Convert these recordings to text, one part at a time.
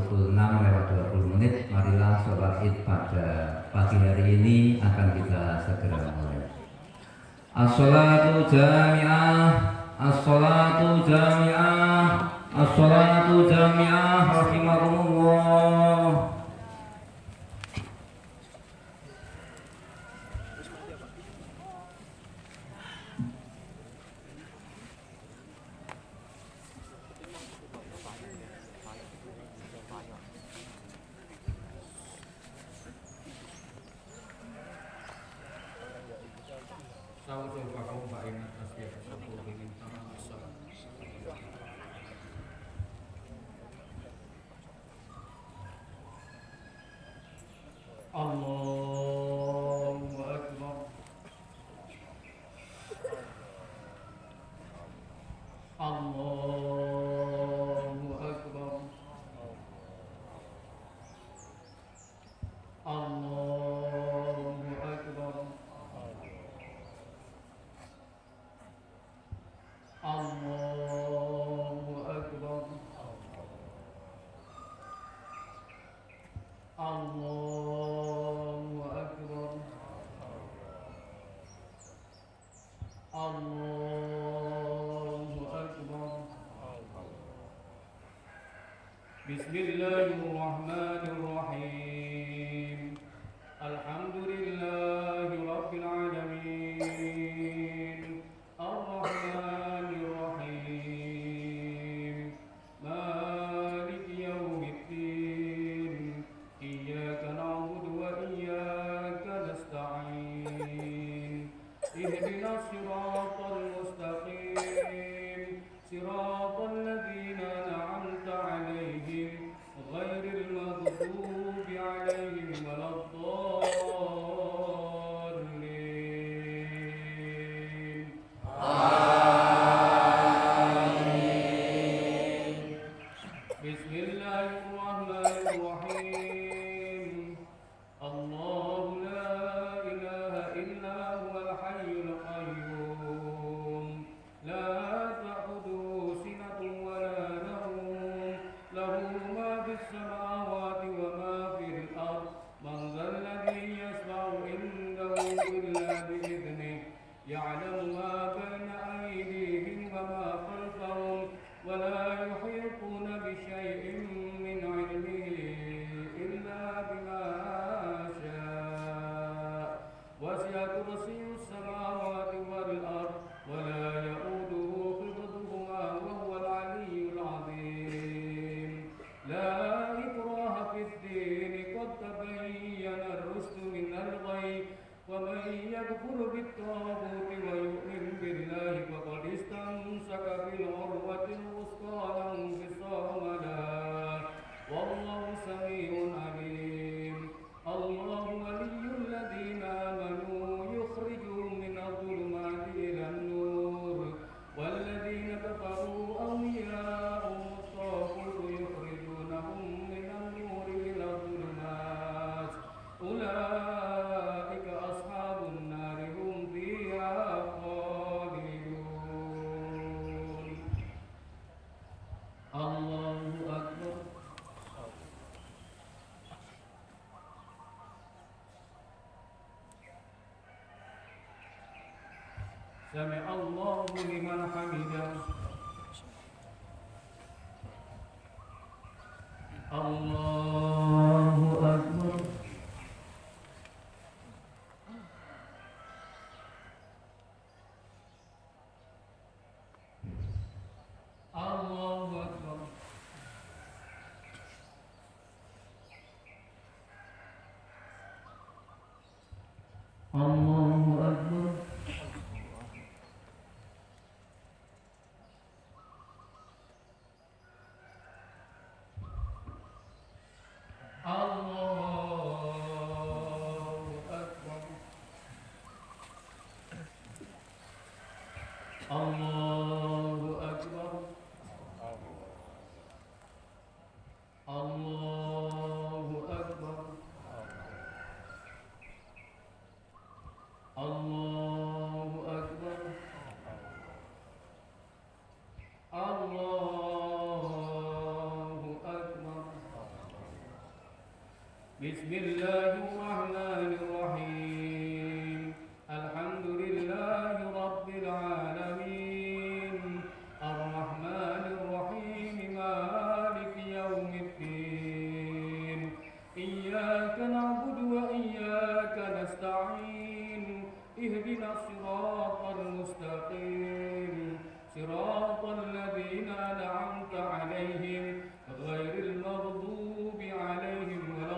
pukul 6:20. Marilah sholat id pada pagi hari ini akan kita segera mulai. As-salatu jami'ah, as-salatu jami'ah, as-salatu jami'ah, rahimakumullah. Allahu Akbar. Allahu Akbar. Allahu Akbar. Allahu Akbar. Allahu Akbar. Allahu Akbar. Bismillahirrahmanirrahim. Alhamdulillahi Rabbil alamin. Ar-Rahmanir Rahim. Maliki yaumiddin. Iyyaka na'budu wa iyyaka nasta'in. Ihdinas siratal mustaqim. Siratal ladzina an'amta 'alaihim ghairil maghdubi 'alaihim waladdallin. Bismillahirrahmanirrahim. Allahu la ilaha illa huwal hayyul qayyum. La ta'khudhuhu sinatun wa la nawm. Lahu ma fis samawati wa ma fil ard. Man dhal ladhi yashfa'u indahu illa bi'idhnihi. Ya'lamu ma bayna aydihim wa ma khalfahum. Wa la yuhituna bi shay'in min 'ilmihi illa bima sha'a. Wasi'a kursiyyuhu as-samawati wal ard wa la ya'uduhu hifdhuhuma wa huwal 'aliyyul 'azim. La ikraha fid din qad tabayyana ar-rushdu minal ghayy. Wa man yakfur bit-taghuti wa yu'min billahi faqad istamsaka bil 'urwatil wuthqa la infisama laha. Wallahu samii'un 'aliim. Allahu waliyyul ladzina amanu yukhrijuhum minadh-dhulumati ilan nur. Wal ladzina kafaru awliya'uhum at-taghut yukhrijunahum minan nuri ilal dhulumat. Ulaika ashabun nari hum fiha khalidun. Allahu Akbar. Sami'a Allahu liman hamidah. Allahu Akbar. Allahu Akbar. Allahu Akbar. Allahu Akbar. Allahu Akbar. Allahu Akbar. بسم الله الرحمن الرحيم الحمد لله رب العالمين الرحمن الرحيم مالك يوم الدين إياك نعبد وإياك نستعين اهدنا الصراط المستقيم صراط الذين أنعمت عليهم غير المغضوب عليهم ولا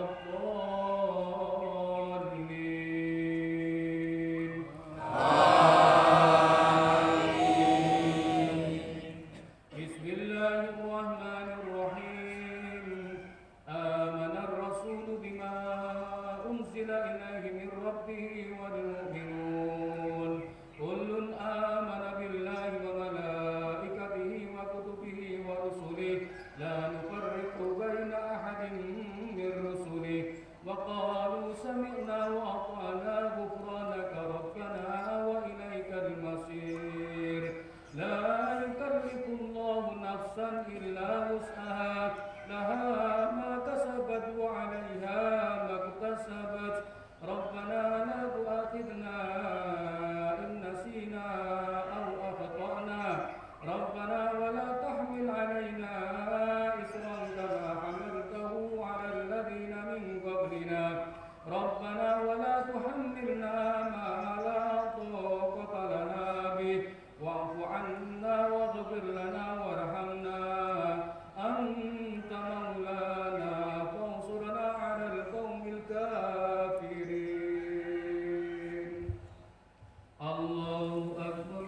الضالين بسم الله الرحمن الرحيم آمن الرسول بما أنزل إليه من ربه والمؤمنون كل آمن بالله وملائكته وكتبه ورسله لا نفرق بين أحد من رسله وقالوا سمعنا وأطعنا غفرانك ربنا وإليك المصير لا يكلف الله نفسا إلا وسعها لها ما كسبت وعليها ما اكتسبت ربنا لا تؤاخذنا إن نسينا أو أخطأنا ربنا ولا تحمل علينا إصرا كما حملته على الذين من قبلنا ربنا ولا تحملنا ما لا طاقة لنا به واعف عنا واغفر لنا وارحمنا أنت مولانا فانصرنا على القوم الكافرين الله أكبر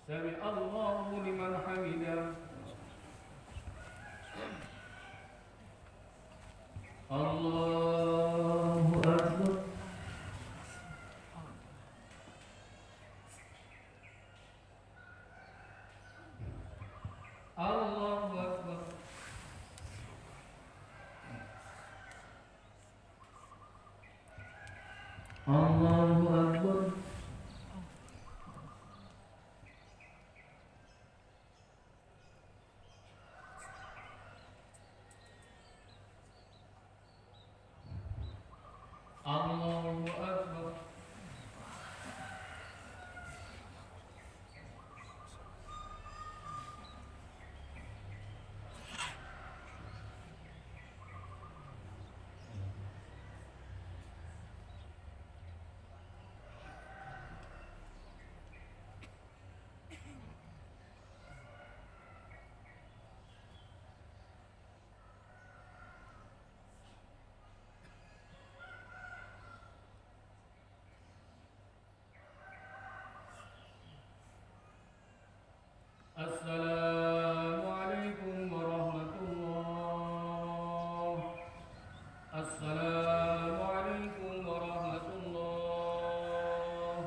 سمع الله لمن حمده الله أكبر الله أكبر الله أكبر الله أكبر السلام عليكم ورحمة الله السلام عليكم ورحمة الله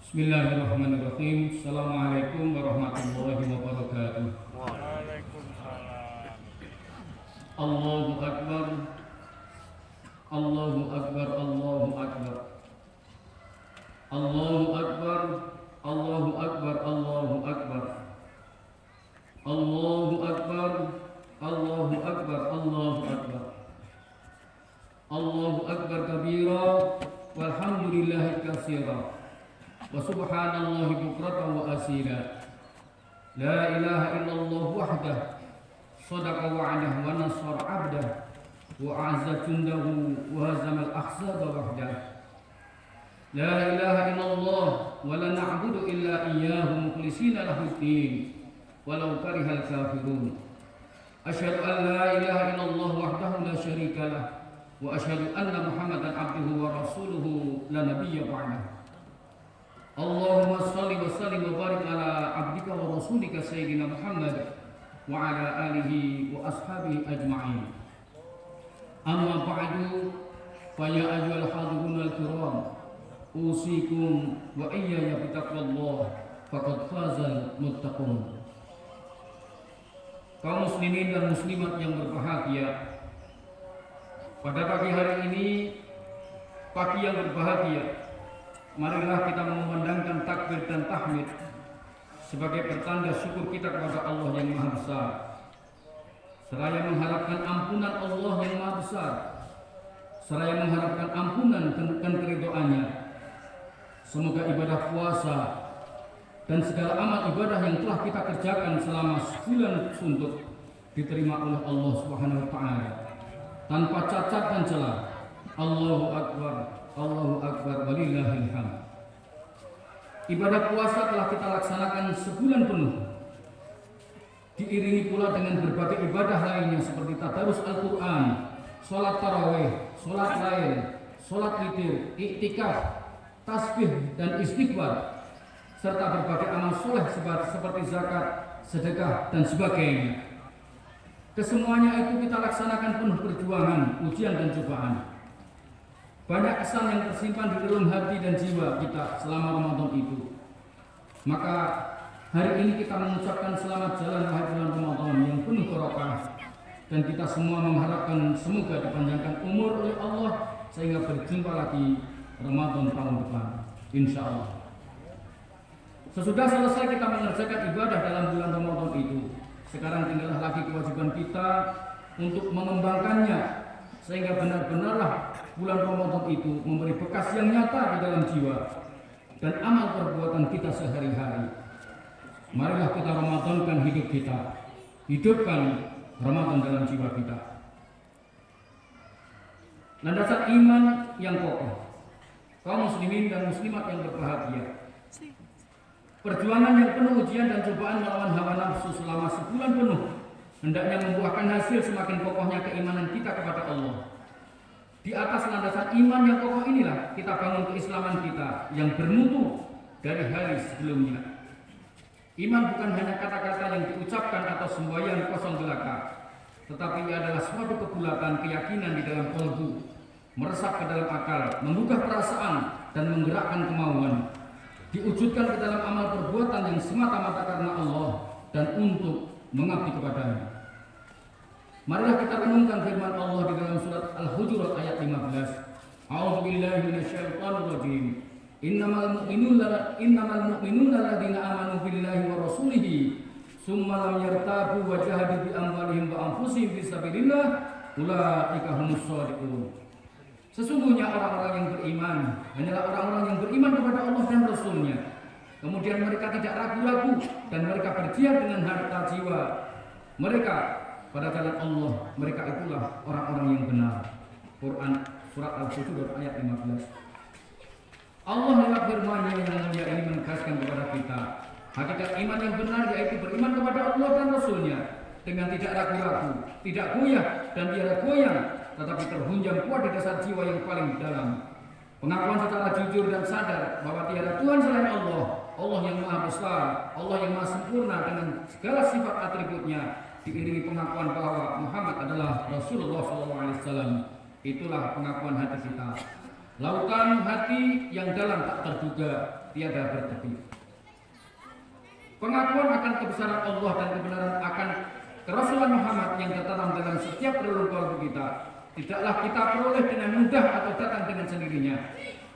Bismillahirrahmanirrahim. Assalamualaikum warahmatullahi wabarakatuh. Waalaikumsalam. Allahu Akbar. Allahu Akbar. Allahu Akbar. Allahu Akbar. Allahu Akbar. Allahu Akbar. Allahu Akbar. Allahu Akbar. Allahu Akbar. Allahu Akbar kabira walhamdulillahi katsira. Wa subhanallahi bukratan wa asila. La ilaha illallah wahdah sadaqa wa'dah wa nasara 'abdah wa a'azza jundahu wa hazama al-ahzaba wahdah. لا إله إلا الله ولا نعبد إلا إياه مخلصين له الدين ولو كره الكافرون أشهد أن لا إله إلا الله وحده لا شريك له وأشهد أن محمدا عبده ورسوله لا نبي بعده اللهم صل وسلم وبارك على عبدك ورسولك سيدنا محمد وعلى آله وأصحابه أجمعين أما بعد فيا أيها الحاضرون الكرام أوصيكم وإياي بتقوى الله فقد فاز المتقون. Kaum muslimin dan muslimat yang berbahagia, pada pagi hari ini, pagi yang berbahagia, marilah kita memandangkan takbir dan tahmid sebagai pertanda syukur kita kepada Allah yang Maha Besar, seraya mengharapkan ampunan Allah yang Maha Besar, seraya mengharapkan ampunan dan keridhaan-Nya. Semoga ibadah puasa dan segala amal ibadah yang telah kita kerjakan selama sebulan suntuk diterima oleh Allah Subhanahu wa taala tanpa cacat dan celah. Allahu akbar walillahil hamd. Ibadah puasa telah kita laksanakan sebulan penuh, diiringi pula dengan berbagai ibadah lainnya seperti tadarus Al-Qur'an, salat tarawih, salat lail, salat witir, iktikaf, tasbih dan istighfar, serta berbagai amal soleh seperti zakat, sedekah dan sebagainya. Kesemuanya itu kita laksanakan penuh perjuangan, ujian dan cobaan. Banyak kesan yang tersimpan di dalam hati dan jiwa kita selama Ramadan itu. Maka hari ini kita mengucapkan selamat jalan wahai bulan Ramadan yang penuh barokah, dan kita semua mengharapkan semoga dipanjangkan umur oleh Allah sehingga berjumpa lagi Ramadan tahun depan, insya Allah. Sesudah selesai kita mengerjakan ibadah dalam bulan Ramadan itu, sekarang tinggal lagi kewajiban kita untuk mengembangkannya sehingga benar-benarlah bulan Ramadan itu memberi bekas yang nyata di dalam jiwa dan amal perbuatan kita sehari-hari. Marilah kita Ramadankan hidup kita, hidupkan Ramadan dalam jiwa kita. Landasan iman yang kokoh, kaum muslimin dan muslimat yang berbahagia, perjuangan yang penuh ujian dan cobaan melawan hawa nafsu selama sebulan penuh hendaknya membuahkan hasil semakin kokohnya keimanan kita kepada Allah. Di atas landasan iman yang kokoh inilah kita bangun keislaman kita yang bermutu dari hari sebelumnya. Iman bukan hanya kata-kata yang diucapkan atau semboyan kosong belaka, tetapi ia adalah suatu kebulatan keyakinan di dalam kalbu, meresap ke dalam akal, menggugah perasaan dan menggerakkan kemauan, diwujudkan ke dalam amal perbuatan yang semata-mata karena Allah dan untuk mengabdi kepadanya. Marilah kita renungkan firman Allah di dalam surat Al-Hujurat ayat 15. A'udzu billahi minasyaitonir rajim. Innamal mu'minuna alladziina aamanu billahi wa rasulihi tsumma lam yartabu wa jahadu bi amwalihim wa anfusihim fi sabilillah ulaika humus shadiqun. Sesungguhnya orang-orang yang beriman hanyalah orang-orang yang beriman kepada Allah dan Rasul-Nya. Kemudian mereka tidak ragu-ragu dan mereka berjihad dengan harta jiwa mereka pada jalan Allah. Mereka itulah orang-orang yang benar. Quran surat Al-Hujurat ayat 15. Allah lewat firman-Nya yang mulia ini menegaskan kepada kita hakikat iman yang benar, yaitu beriman kepada Allah dan Rasul-Nya dengan tidak ragu-ragu, tidak goyah dan tiada goyang, tetapi terhunjam kuat di dasar jiwa yang paling dalam. Pengakuan secara jujur dan sadar bahwa tiada Tuhan selain Allah, Allah yang Maha Besar, Allah yang Maha Sempurna dengan segala sifat atributnya, diiringi pengakuan bahwa Muhammad adalah Rasulullah SAW. Itulah pengakuan hati kita. Lautan hati yang dalam tak terduga, tiada bertepi. Pengakuan akan kebesaran Allah dan kebenaran akan kerasulan Muhammad yang tertanam dalam setiap relung kalbu kita tidaklah kita peroleh dengan mudah atau datang dengan sendirinya.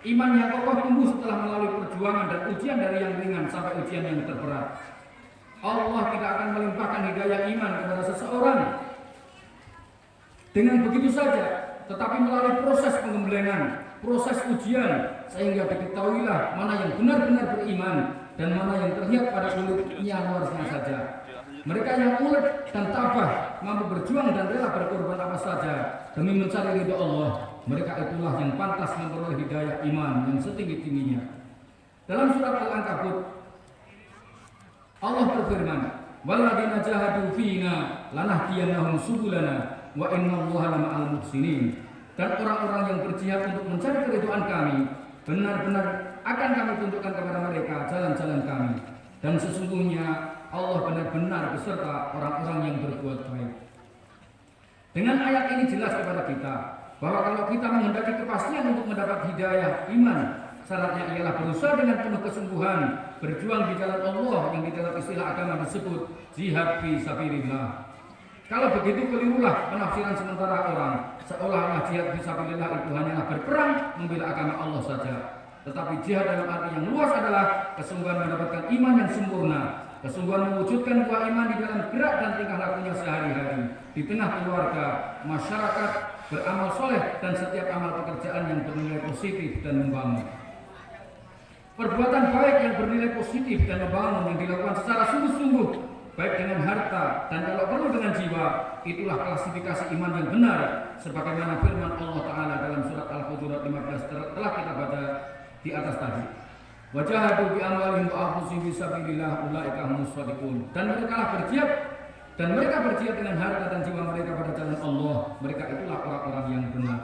Iman yang kokoh tumbuh setelah melalui perjuangan dan ujian dari yang ringan sampai ujian yang terberat. Allah tidak akan melimpahkan hidayah iman kepada seseorang dengan begitu saja, tetapi melalui proses pengembelengan, proses ujian, sehingga diketahuilah mana yang benar-benar beriman dan mana yang terlihat pada kulitnya luarnya saja. Mereka yang ulet dan tabah, mampu berjuang dan rela berkorban apa saja demi mencari ridho Allah, mereka itulah yang pantas memperoleh hidayah iman yang setinggi-tingginya. Dalam surat Al-Ankabut Allah berfirman, "Walladzina jahadu fina lanahdiyannahum subulana wa innallaha lama'al muhsinin." Dan orang-orang yang berjihad untuk mencari keridhaan kami, benar-benar akan kami tunjukkan kepada mereka jalan-jalan kami. Dan sesungguhnya Allah benar-benar beserta orang-orang yang berbuat baik. Dengan ayat ini jelas kepada kita bahwa kalau kita menghendaki kepastian untuk mendapat hidayah iman, syaratnya ialah berusaha dengan penuh kesungguhan, berjuang di jalan Allah yang di dalam istilah agama disebut jihad fi sabilillah. Kalau begitu kelirulah penafsiran sementara orang, seolah-olah jihad fi sabilillah itu hanyalah berperang membela agama Allah saja. Tetapi jihad dalam arti yang luas adalah kesungguhan mendapatkan iman yang sempurna, kesungguhan mewujudkan buah iman di dalam gerak dan tingkah lakunya sehari-hari, di tengah keluarga, masyarakat, beramal soleh, dan setiap amal pekerjaan yang bernilai positif dan membangun. Perbuatan baik yang bernilai positif dan membangun yang dilakukan secara sungguh-sungguh, baik dengan harta dan kalau perlu dengan jiwa, itulah klasifikasi iman yang benar, sebagaimana firman Allah Ta'ala dalam surat Al-Hujurat 15 telah kita baca di atas tadi. Wajahadu bi amwalihim wa anfusihim fisabilillah ulaika humus shadiqun. Dan mereka berjihad dengan harta dan jiwa mereka pada jalan Allah. Mereka itulah orang-orang yang benar.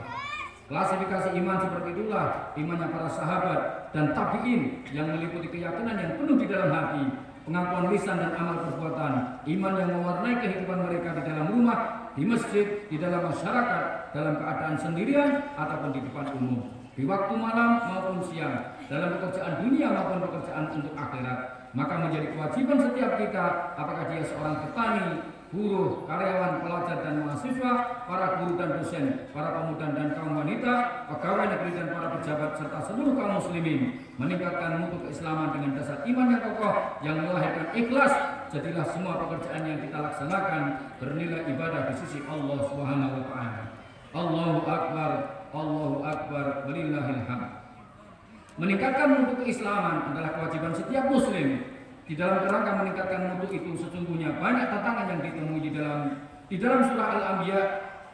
Klasifikasi iman seperti itulah imannya para sahabat dan tabi'in yang meliputi keyakinan yang penuh di dalam hati, pengakuan lisan dan amal perbuatan, iman yang mewarnai kehidupan mereka di dalam rumah, di masjid, di dalam masyarakat, dalam keadaan sendirian ataupun di depan umum, di waktu malam maupun siang, dalam pekerjaan dunia maupun pekerjaan untuk akhirat. Maka menjadi kewajiban setiap kita, apakah dia seorang petani, buruh, karyawan, pelajar dan mahasiswa, para guru dan dosen, para pemuda dan kaum wanita, pegawai negeri dan para pejabat serta seluruh kaum muslimin, meningkatkan mutu keislaman dengan dasar iman yang kokoh yang melahirkan ikhlas. Jadilah semua pekerjaan yang kita laksanakan bernilai ibadah di sisi Allah Subhanahu wa taala. Allahu akbar, Allahu akbar, walillahil hamd. Meningkatkan mutu keislaman adalah kewajiban setiap muslim. Di dalam kerangka meningkatkan mutu itu sesungguhnya banyak tantangan yang ditemui di dalam surah Al-Anbiya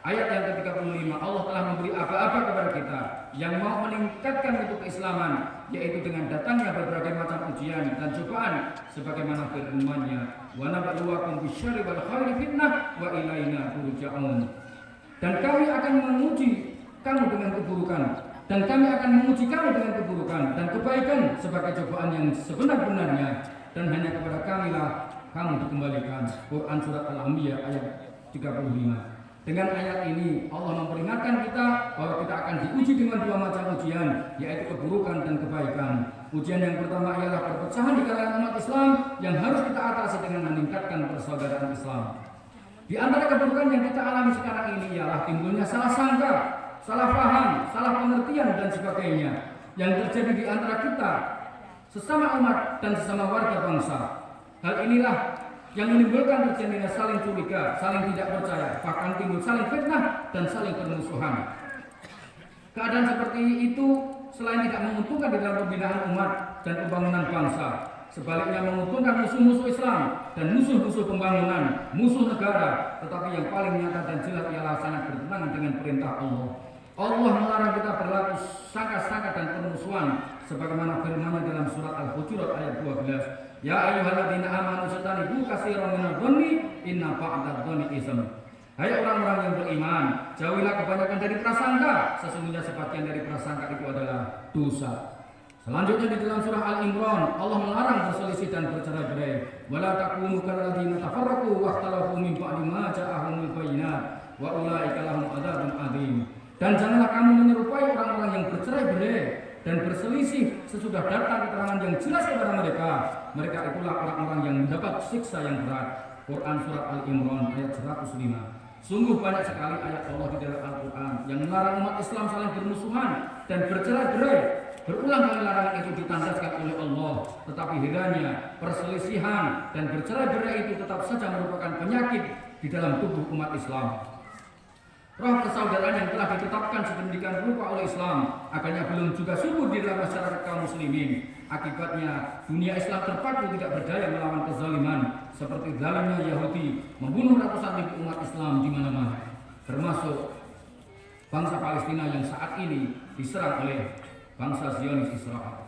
ayat yang ke-35. Allah telah memberi apa-apa kepada kita yang mau meningkatkan mutu keislaman, yaitu dengan datangnya berbagai macam ujian dan cobaan sebagaimana firman-Nya, "Wa nabluwakum bisyarri wal khairi fitnah wa ilaina turja'un." Dan kami akan menguji kamu dengan keburukan, dan kami akan menguji kamu dengan keburukan dan kebaikan sebagai cobaan yang sebenar-benarnya, dan hanya kepada kamilah kamu dikembalikan. Quran surat Al-Anbiya ayat 35. Dengan ayat ini Allah memperingatkan kita bahwa kita akan diuji dengan dua macam ujian, yaitu keburukan dan kebaikan. Ujian yang pertama ialah perpecahan di kalangan umat Islam yang harus kita atasi dengan meningkatkan persaudaraan Islam. Di antara keburukan yang kita alami sekarang ini ialah timbulnya salah sangka, salah paham, salah pengertian dan sebagainya yang terjadi di antara kita sesama umat dan sesama warga bangsa. Hal inilah yang menimbulkan terjadinya saling curiga, saling tidak percaya, bahkan timbul saling fitnah dan saling permusuhan. Keadaan seperti itu selain tidak menguntungkan di dalam pembinaan umat dan pembangunan bangsa, sebaliknya menguntungkan musuh-musuh Islam dan musuh-musuh pembangunan, musuh negara. Tetapi yang paling nyata dan jelas ialah sangat bertentangan dengan perintah Allah. Allah melarang kita berlaku sangka-sangka dan permusuhan sebagaimana firman-Nya dalam surat Al-Hujurat ayat 12. Ya ayyuhalladzina amanu istanibu katsiran minadh-dhanni inna ba'dadh-dhanni itsm. Hai orang-orang yang beriman, jauhilah kebanyakan dari prasangka, sesungguhnya sebagian dari prasangka itu adalah dosa. Selanjutnya di dalam surah Al-Imran, Allah melarang berselisih dan bercerai-berai. Wala takunu kalladzina tafarraqu wa ikhtalafu min ba'di ma ja'ahumul bayyinat wa ulaika lahum adzabun adzim. Dan janganlah kamu menyerupai orang-orang yang bercerai-berai dan berselisih sesudah datang keterangan yang jelas kepada mereka. Mereka itulah orang-orang yang mendapat siksa yang berat. Quran surat Al-Imran ayat 105. Sungguh banyak sekali ayat Allah di dalam Al-Quran yang melarang umat Islam saling bermusuhan dan bercerai-berai. Berulang kali larangan itu ditandaskan oleh Allah. Tetapi herannya perselisihan dan bercerai-berai itu tetap saja merupakan penyakit di dalam tubuh umat Islam. Roh persaudaraan yang telah ditetapkan sedemikian rupa oleh Islam akhirnya belum juga subur di dalam masyarakat kaum muslimin. Akibatnya dunia Islam terpaku tidak berdaya melawan kezaliman seperti zalimnya Yahudi membunuh ratusan ribu umat Islam di mana-mana, termasuk bangsa Palestina yang saat ini diserang oleh bangsa Zionis Israel.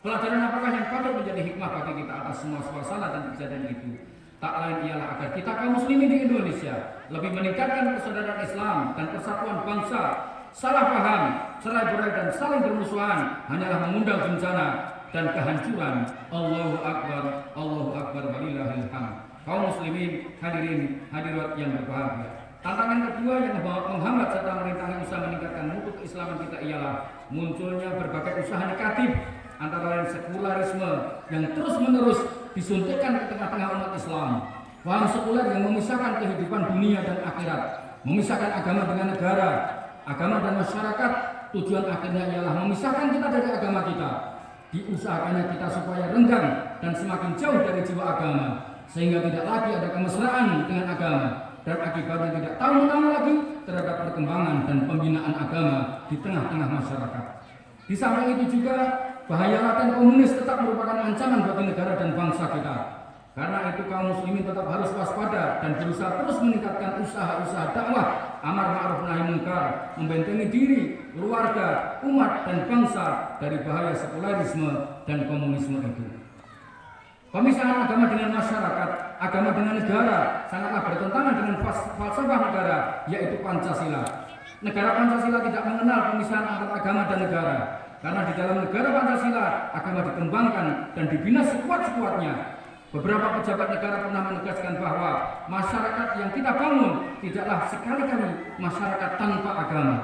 Pelajaran apakah yang patut menjadi hikmah bagi kita atas semua suasana dan kejadian itu? Tak lain ialah agar kita kaum muslimin di Indonesia lebih meningkatkan persaudaraan Islam dan persatuan bangsa. Salah paham, cerai-berai dan saling bermusuhan hanyalah mengundang bencana dan kehancuran. Allahu Akbar walillahil hamd. Kaum muslimin, hadirin hadirat yang berbahagia. Tantangan kedua yang menghambat serta merintangi usaha meningkatkan mutu keislaman kita ialah munculnya berbagai usaha negatif, antara lain sekularisme yang terus-menerus disuntikkan ke tengah-tengah umat Islam. Paham sekuler yang memisahkan kehidupan dunia dan akhirat, memisahkan agama dengan negara, agama dan masyarakat. Tujuan akhirnya ialah memisahkan kita dari agama kita. Diusahakannya kita supaya renggang dan semakin jauh dari jiwa agama, sehingga tidak lagi ada kemesraan dengan agama, dan akibatnya tidak tahu menang lagi terhadap perkembangan dan pembinaan agama di tengah-tengah masyarakat. Di samping itu juga bahaya laten komunis tetap merupakan ancaman bagi negara dan bangsa kita. Karena itu kaum muslimin tetap harus waspada dan berusaha terus meningkatkan usaha-usaha dakwah amar ma'ruf nahi munkar, membentengi diri, keluarga, umat dan bangsa dari bahaya sekularisme dan komunisme itu. Pemisahan agama dengan masyarakat, agama dengan negara sangatlah bertentangan dengan falsafah negara, yaitu Pancasila. Negara Pancasila tidak mengenal pemisahan antara agama dan negara. Karena di dalam negara Pancasila, agama dikembangkan dan dibina sekuat-sekuatnya. Beberapa pejabat negara pernah menegaskan bahwa masyarakat yang kita bangun tidaklah sekali-kali masyarakat tanpa agama.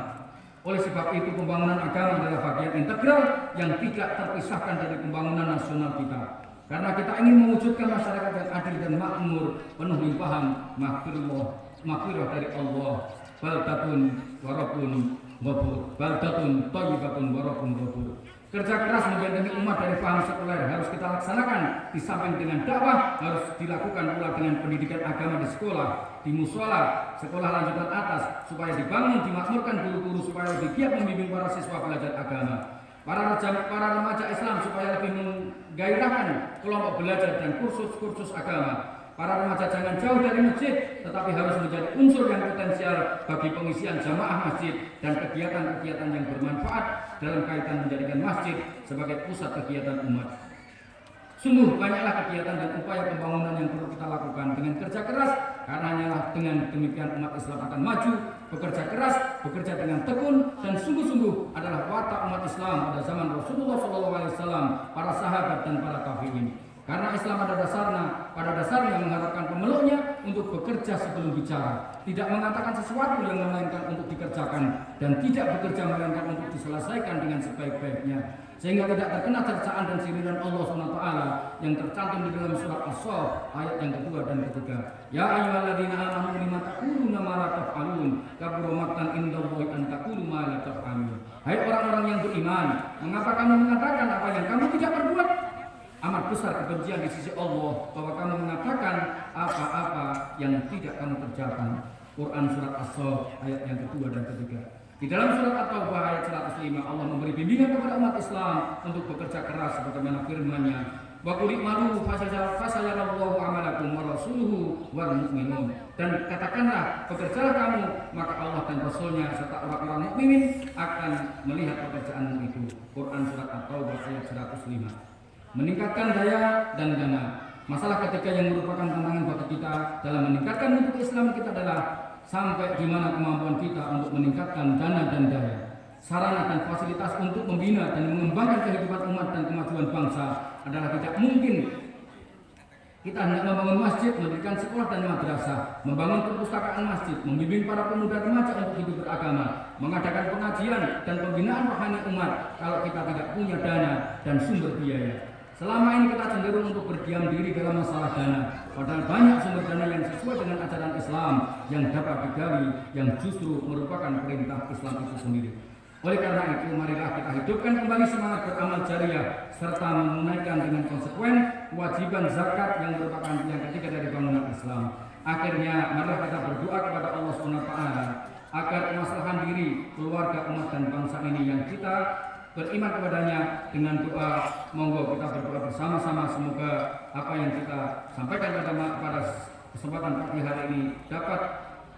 Oleh sebab itu pembangunan agama adalah bagian integral yang tidak terpisahkan dari pembangunan nasional kita. Karena kita ingin mewujudkan masyarakat yang adil dan makmur, penuh limpahan maghfirah dari Allah. Baldatun warabun ghafur, baldatun thayyibatun warabun ghafur. Kerja keras membentengi umat dari paham sekuler harus kita laksanakan. Di samping dengan dakwah harus dilakukan pula dengan pendidikan agama di sekolah, di musola, sekolah lanjutan atas, supaya dibangun, dimakmurkan guru-guru supaya lebih giat membimbing para siswa belajar agama. Para remaja Islam supaya lebih menggairahkan kelompok belajar dan kursus-kursus agama. Para remaja jangan jauh dari masjid, tetapi harus menjadi unsur yang potensial bagi pengisian jamaah masjid dan kegiatan-kegiatan yang bermanfaat dalam kaitan menjadikan masjid sebagai pusat kegiatan umat. Sungguh banyaklah kegiatan dan upaya pembangunan yang perlu kita lakukan dengan kerja keras, karena hanyalah dengan demikian umat Islam akan maju. Bekerja keras, bekerja dengan tekun, dan sungguh-sungguh adalah watak umat Islam pada zaman Rasulullah SAW, para sahabat dan para tabi'in. Karena Islam pada dasarnya mengharapkan pemeluknya untuk bekerja sebelum bicara, tidak mengatakan sesuatu yang melainkan untuk dikerjakan, dan tidak bekerja melainkan untuk diselesaikan dengan sebaik-baiknya, sehingga tidak terkena cercaan dan sindiran Allah SWT yang tercantum di dalam surat As-Saff ayat yang kedua dan ketiga. Ya ayyuhalladzina amanu lima taquluna ma la taf'alun, kabura maqtan indallahi an taqulu ma la taf'alun. Hai orang-orang yang beriman, mengapa kamu mengatakan apa yang kamu tidak perbuat? Amat besar kebencian di sisi Allah bahwa kamu mengatakan apa-apa yang tidak kamu kerjakan. Quran surat As-Saff ayat yang kedua dan ketiga. Di dalam surat At-Taubah ayat 105 Allah memberi bimbingan kepada umat Islam untuk bekerja keras sebagaimana firman-Nya. Wa qul i'malu fasayarallahu amalakum wa rasuluhu wal mu'minun. Dan katakanlah, bekerjalah kamu, maka Allah dan Rasulnya serta orang-orang mukmin akan melihat pekerjaanmu itu. Quran surat At-Taubah ayat 105. Meningkatkan daya dan dana. Masalah ketiga yang merupakan tantangan bagi kita dalam meningkatkan mutu keislaman kita adalah sampai di mana kemampuan kita untuk meningkatkan dana dan daya, sarana dan fasilitas untuk membina dan mengembangkan kehidupan umat dan kemajuan bangsa adalah tidak mungkin. Kita hendak membangun masjid, mendirikan sekolah dan madrasah, membangun perpustakaan masjid, membimbing para pemuda remaja untuk hidup beragama, mengadakan pengajian dan pembinaan rohani umat kalau kita tidak punya dana dan sumber biaya. Selama ini kita cenderung untuk berdiam diri dalam masalah dana, padahal banyak sumber dana yang sesuai dengan ajaran Islam yang dapat digali, yang justru merupakan perintah Islam itu sendiri. Oleh karena itu, marilah kita hidupkan kembali semangat beramal jariah serta menunaikan dengan konsekuen kewajiban zakat yang merupakan yang ketiga dari bangunan Islam. Akhirnya, marilah kita berdoa kepada Allah SWT agar kemaslahan diri, keluarga, umat dan bangsa ini yang kita beriman kepadanya dengan doa. Monggo kita berdoa bersama-sama, semoga apa yang kita sampaikan pada kesempatan pagi hari ini dapat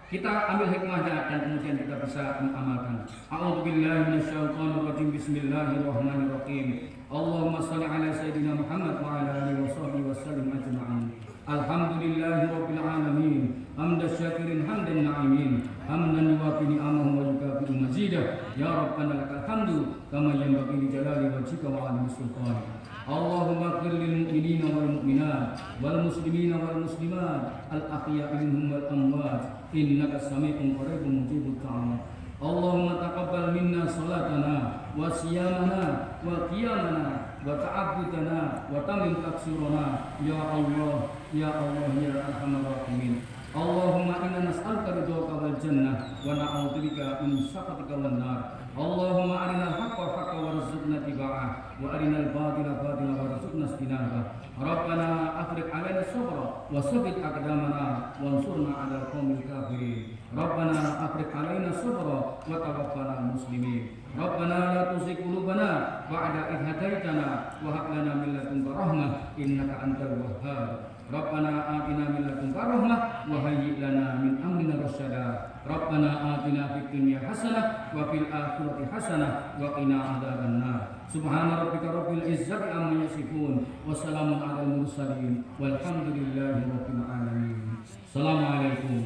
kita ambil hikmahnya dan kemudian kita bisa mengamalkan. A'udzubillahi minasyaitonirrajim. Bismillahirrahmanirrahim. Allahumma shalli ala sayyidina Muhammad wa ala alihi wa sahbihi wasallim ajma'in. Alhamdulillahi rabbil alamin. Hamdan syakirin hamdan na'imin. Hamdan yuwafi ni'amahu wa yukafi'u mazidah. Ya Rabbana lakal hamdu kama yanbaghi li jalali wajhika wa 'azimi sultanik. Allahumma ighfir lil mu'minina wal mu'minat wal muslimina wal muslimat al ahya'i minhum wal amwat innaka sami'un qaribun mujibud da'wat. Allahumma taqabbal minna salatana wa siyamana wa qiyamana wa ta'abbudana wa tamim taqsirana ya Allah ya Allah ya arhamar rahimin. Allahumma inna nas'aluka ridhaka wal jannah wa na'udzubika min sakhatika wan nar. Allahumma arinal haqqa haqqan warzuqna ittiba'ah wa arinal batila batilan warzuqna ijtinabah. Rabbana afriq 'alaina sabra wa tsabbit aqdamana wansurna 'alal qaumil kafirin. Rabbana afriq 'alaina sabra wa tawaffana muslimin. Rabbana la tuzigh qulubana ba'da idh hadaitana wa hab lana min ladunka rahmah innaka antal wahhab. Rabbana atina min ladunka rahmah wa hayyi' lana min amrina rasyada. Rabbana atina fid dunya hasanah wa fil akhirati hasanah wa qina adzabannar. Subhana rabbika rabbil izzati amma yasifun wa salamun alal mursalin walhamdulillahi rabbil alamin. Assalamualaikum